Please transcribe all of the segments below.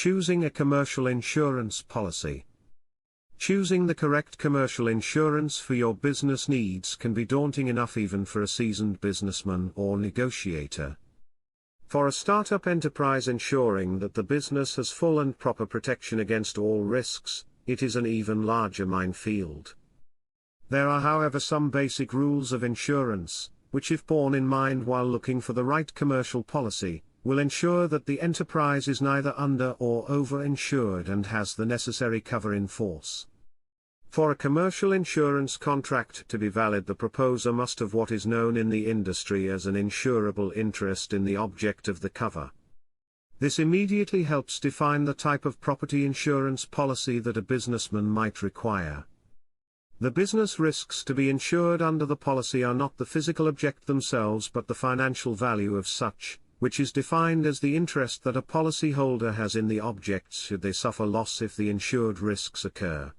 Choosing a commercial insurance policy. Choosing the correct commercial insurance for your business needs can be daunting enough even for a seasoned businessman or negotiator. For a startup enterprise, ensuring that the business has full and proper protection against all risks, it is an even larger minefield. There are, however, some basic rules of insurance, which, if borne in mind while looking for the right commercial policy, will ensure that the enterprise is neither under or over-insured and has the necessary cover in force. For a commercial insurance contract to be valid, the proposer must have what is known in the industry as an insurable interest in the object of the cover. This immediately helps define the type of property insurance policy that a businessman might require. The business risks to be insured under the policy are not the physical object themselves but the financial value of such, which is defined as the interest that a policyholder has in the objects should they suffer loss if the insured risks occur.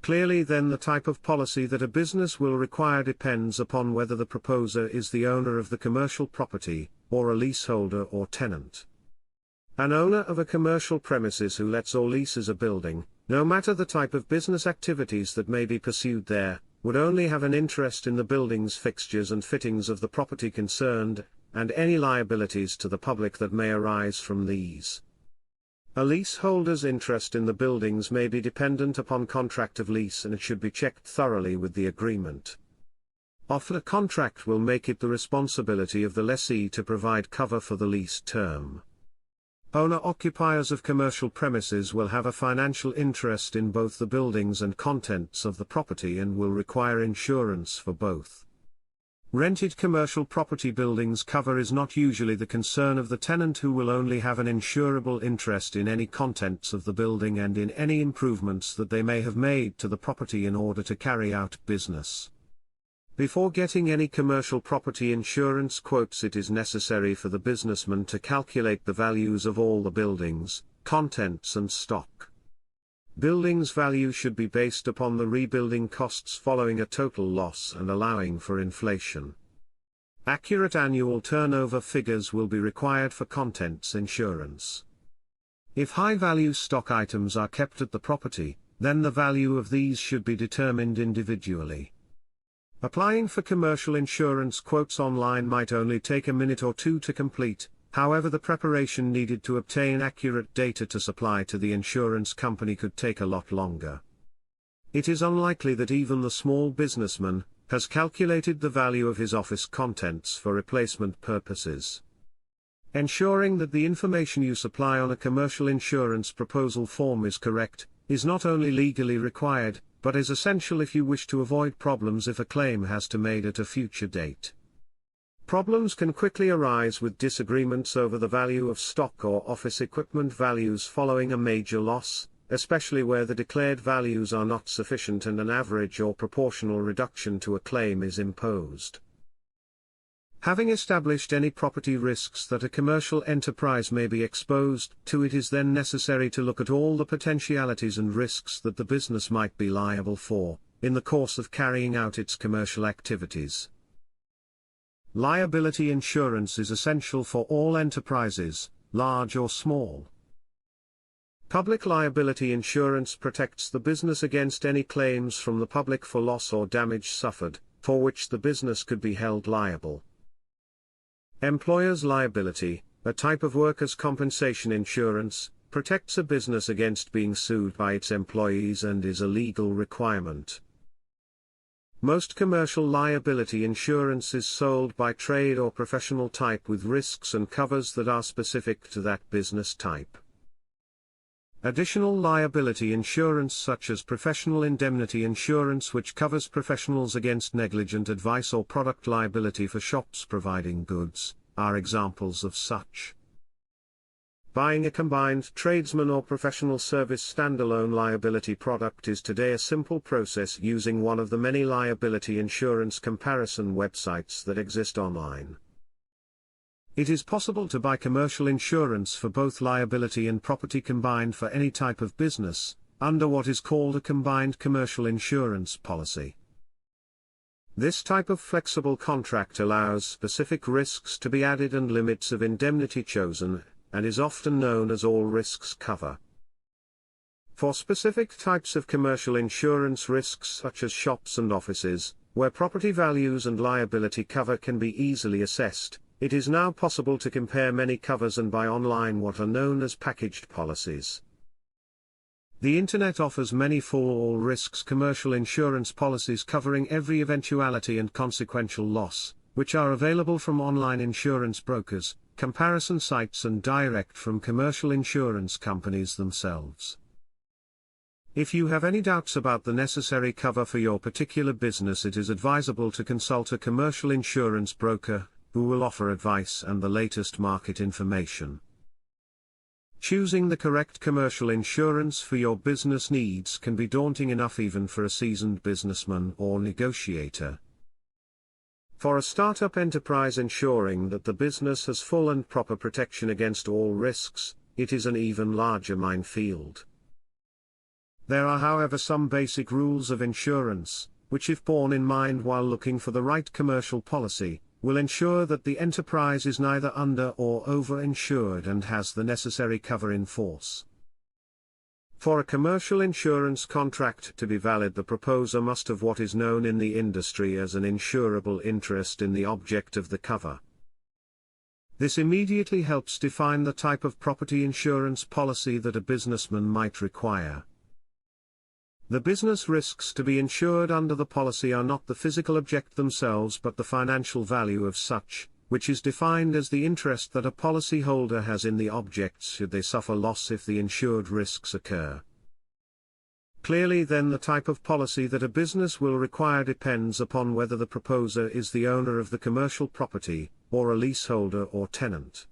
Clearly then, the type of policy that a business will require depends upon whether the proposer is the owner of the commercial property, or a leaseholder or tenant. An owner of a commercial premises who lets or leases a building, no matter the type of business activities that may be pursued there, would only have an interest in the building's fixtures and fittings of the property concerned, and any liabilities to the public that may arise from these. A leaseholder's interest in the buildings may be dependent upon contract of lease, and it should be checked thoroughly with the agreement. Often a contract will make it the responsibility of the lessee to provide cover for the lease term. Owner-occupiers of commercial premises will have a financial interest in both the buildings and contents of the property and will require insurance for both. Rented commercial property buildings cover is not usually the concern of the tenant, who will only have an insurable interest in any contents of the building and in any improvements that they may have made to the property in order to carry out business. Before getting any commercial property insurance quotes, it is necessary for the businessman to calculate the values of all the buildings, contents and stock. Buildings' value should be based upon the rebuilding costs following a total loss and allowing for inflation. Accurate annual turnover figures will be required for contents insurance. If high-value stock items are kept at the property, then the value of these should be determined individually. Applying for commercial insurance quotes online might only take a minute or two to complete. However, the preparation needed to obtain accurate data to supply to the insurance company could take a lot longer. It is unlikely that even the small businessman has calculated the value of his office contents for replacement purposes. Ensuring that the information you supply on a commercial insurance proposal form is correct is not only legally required, but is essential if you wish to avoid problems if a claim has to be made at a future date. Problems can quickly arise with disagreements over the value of stock or office equipment values following a major loss, especially where the declared values are not sufficient and an average or proportional reduction to a claim is imposed. Having established any property risks that a commercial enterprise may be exposed to, it is then necessary to look at all the potentialities and risks that the business might be liable for, in the course of carrying out its commercial activities. Liability insurance is essential for all enterprises, large or small. Public liability insurance protects the business against any claims from the public for loss or damage suffered, for which the business could be held liable. Employer's liability, a type of workers' compensation insurance, protects a business against being sued by its employees and is a legal requirement. Most commercial liability insurance is sold by trade or professional type with risks and covers that are specific to that business type. Additional liability insurance such as professional indemnity insurance, which covers professionals against negligent advice, or product liability for shops providing goods, are examples of such. Buying a combined tradesman or professional service standalone liability product is today a simple process using one of the many liability insurance comparison websites that exist online. It is possible to buy commercial insurance for both liability and property combined for any type of business, under what is called a combined commercial insurance policy. This type of flexible contract allows specific risks to be added and limits of indemnity chosen, and is often known as all risks cover. For specific types of commercial insurance risks such as shops and offices, where property values and liability cover can be easily assessed, it is now possible to compare many covers and buy online what are known as packaged policies. The Internet offers many for all risks commercial insurance policies covering every eventuality and consequential loss, which are available from online insurance brokers, comparison sites and direct from commercial insurance companies themselves. If you have any doubts about the necessary cover for your particular business, it is advisable to consult a commercial insurance broker, who will offer advice and the latest market information. Choosing the correct commercial insurance for your business needs can be daunting enough even for a seasoned businessman or negotiator. For a startup enterprise, ensuring that the business has full and proper protection against all risks, it is an even larger minefield. There are, however, some basic rules of insurance, which if borne in mind while looking for the right commercial policy, will ensure that the enterprise is neither under or over-insured and has the necessary cover in force. For a commercial insurance contract to be valid, the proposer must have what is known in the industry as an insurable interest in the object of the cover. This immediately helps define the type of property insurance policy that a businessman might require. The business risks to be insured under the policy are not the physical object themselves but the financial value of such, which is defined as the interest that a policyholder has in the objects should they suffer loss if the insured risks occur. Clearly then, the type of policy that a business will require depends upon whether the proposer is the owner of the commercial property, or a leaseholder or tenant.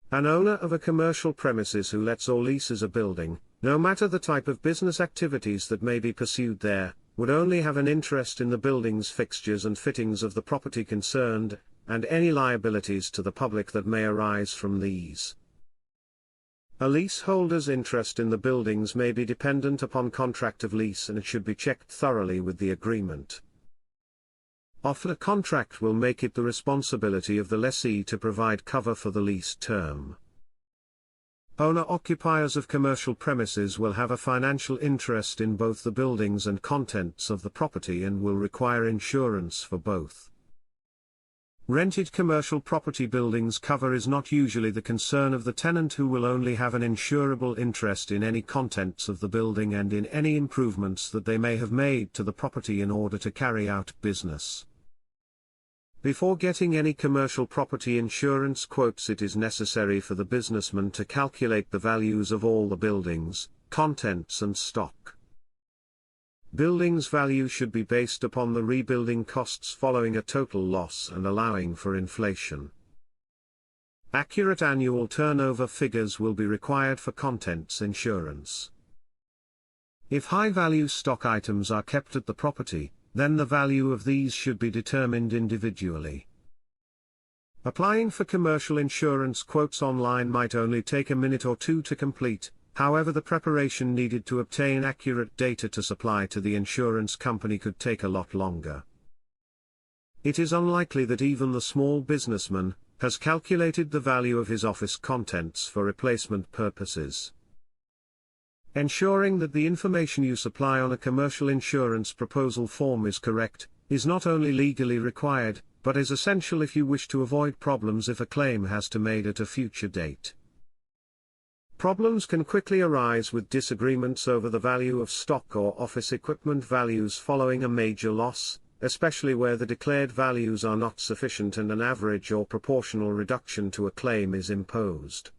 An owner of a commercial premises who lets or leases a building, no matter the type of business activities that may be pursued there, would only have an interest in the building's fixtures and fittings of the property concerned, and any liabilities to the public that may arise from these. A leaseholder's interest in the buildings may be dependent upon contract of lease, and it should be checked thoroughly with the agreement. Often a contract will make it the responsibility of the lessee to provide cover for the lease term. Owner-occupiers of commercial premises will have a financial interest in both the buildings and contents of the property and will require insurance for both. Rented commercial property buildings cover is not usually the concern of the tenant, who will only have an insurable interest in any contents of the building and in any improvements that they may have made to the property in order to carry out business. Before getting any commercial property insurance quotes, it is necessary for the businessman to calculate the values of all the buildings, contents and stock. Buildings' value should be based upon the rebuilding costs following a total loss and allowing for inflation. Accurate annual turnover figures will be required for contents insurance. If high-value stock items are kept at the property, then the value of these should be determined individually. Applying for commercial insurance quotes online might only take a minute or two to complete. However, the preparation needed to obtain accurate data to supply to the insurance company could take a lot longer. It is unlikely that even the small businessman has calculated the value of his office contents for replacement purposes. Ensuring that the information you supply on a commercial insurance proposal form is correct, is not only legally required, but is essential if you wish to avoid problems if a claim has to be made at a future date. Problems can quickly arise with disagreements over the value of stock or office equipment values following a major loss, especially where the declared values are not sufficient and an average or proportional reduction to a claim is imposed.